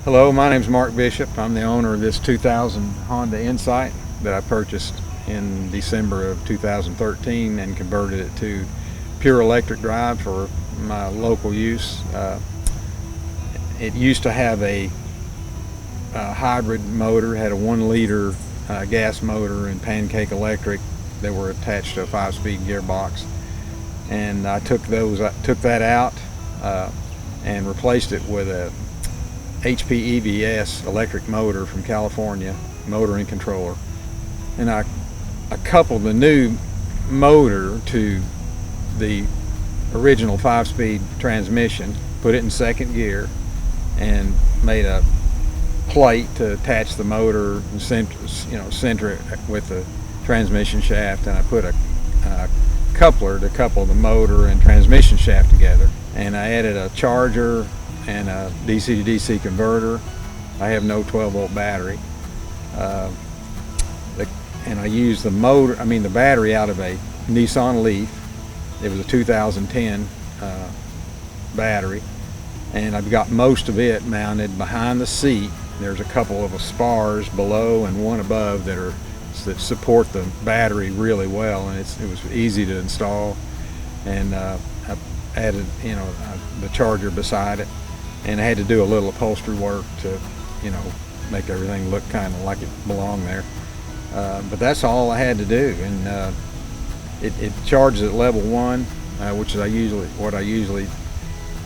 Hello, my name is Mark Bishop. I'm the owner of this 2000 Honda Insight that I purchased in December of 2013 and converted it to pure electric drive for my local use. It used to have a hybrid motor, had a 1-liter gas motor and pancake electric that were attached to a 5-speed gearbox, and I took that out and replaced it with a HP EVS electric motor from California, motor and controller. And I coupled the new motor to the original 5-speed transmission, put it in second gear, and made a plate to attach the motor and center it with the transmission shaft. And I put a coupler to couple the motor and transmission shaft together. And I added a charger and a DC to DC converter. I have no 12-volt battery, and I used the battery out of a Nissan Leaf. It was a 2010 battery, and I've got most of it mounted behind the seat. There's a couple of spars below and one above that support the battery really well, and it was easy to install. And I added the charger beside it, and I had to do a little upholstery work to make everything look kind of like it belonged there, but that's all I had to do. And it charges at level 1, which is what I usually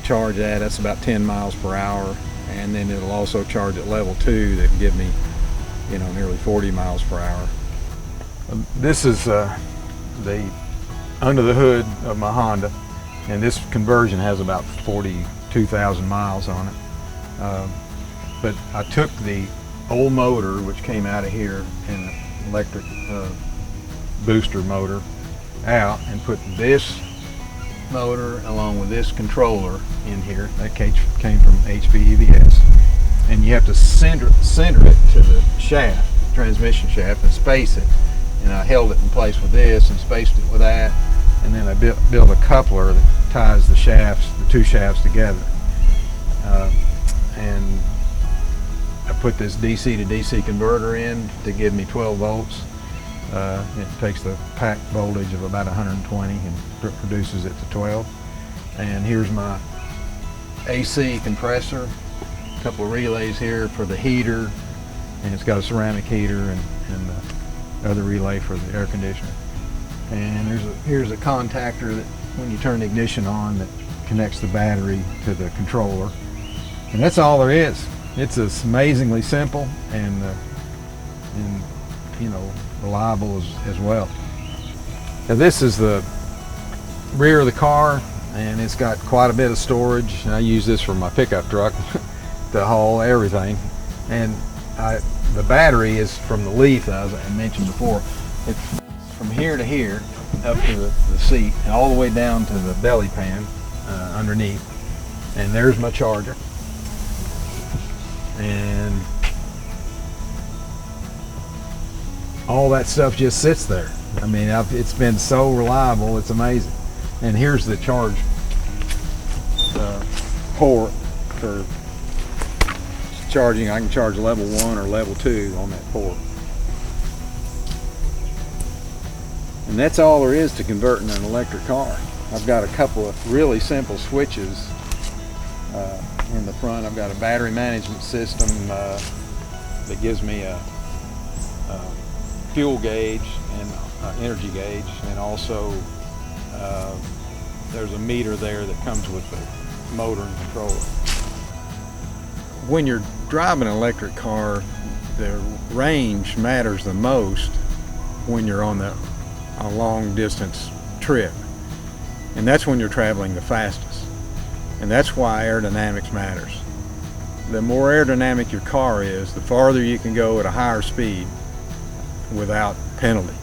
charge at. That's about 10 miles per hour, and then it'll also charge at level 2 that give me nearly 40 miles per hour. This is the under the hood of my Honda, and this conversion has about 42,000 miles on it. But I took the old motor, which came out of here, an electric booster motor, out, and put this motor along with this controller in here. That came from HP EVS, and you have to center it to the shaft, transmission shaft, and space it. And I held it in place with this and spaced it with that, and then I built a coupler that ties the two shafts together. And I put this DC to DC converter in to give me 12 volts. It takes the pack voltage of about 120 and produces it to 12. And here's my AC compressor, a couple of relays here for the heater, and it's got a ceramic heater and the other relay for the air conditioner. And here's a contactor that when you turn the ignition on, that connects the battery to the controller. And that's all there is. It's amazingly simple and reliable as well. Now this is the rear of the car, and it's got quite a bit of storage. And I use this for my pickup truck to haul everything. And the battery is from the Leaf, as I mentioned before. It's from here to here, up to the seat, and all the way down to the belly pan underneath. And there's my charger. And all that stuff just sits there. I mean, it's been so reliable, it's amazing. And here's the charge port for charging. I can charge level 1 or level 2 on that port. And that's all there is to converting an electric car. I've got a couple of really simple switches in the front. I've got a battery management system that gives me a fuel gauge and energy gauge, and also there's a meter there that comes with the motor and controller. When you're driving an electric car, the range matters the most when you're on a long distance trip, and that's when you're traveling the fastest. And that's why aerodynamics matters. The more aerodynamic your car is, the farther you can go at a higher speed without penalty.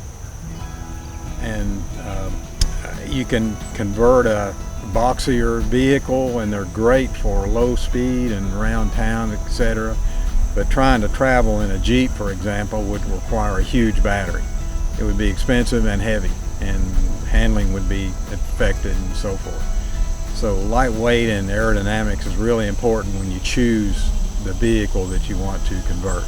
And you can convert a boxier vehicle, and they're great for low speed and around town, etc. But trying to travel in a Jeep, for example, would require a huge battery. It would be expensive and heavy, and handling would be affected and so forth. So lightweight and aerodynamics is really important when you choose the vehicle that you want to convert.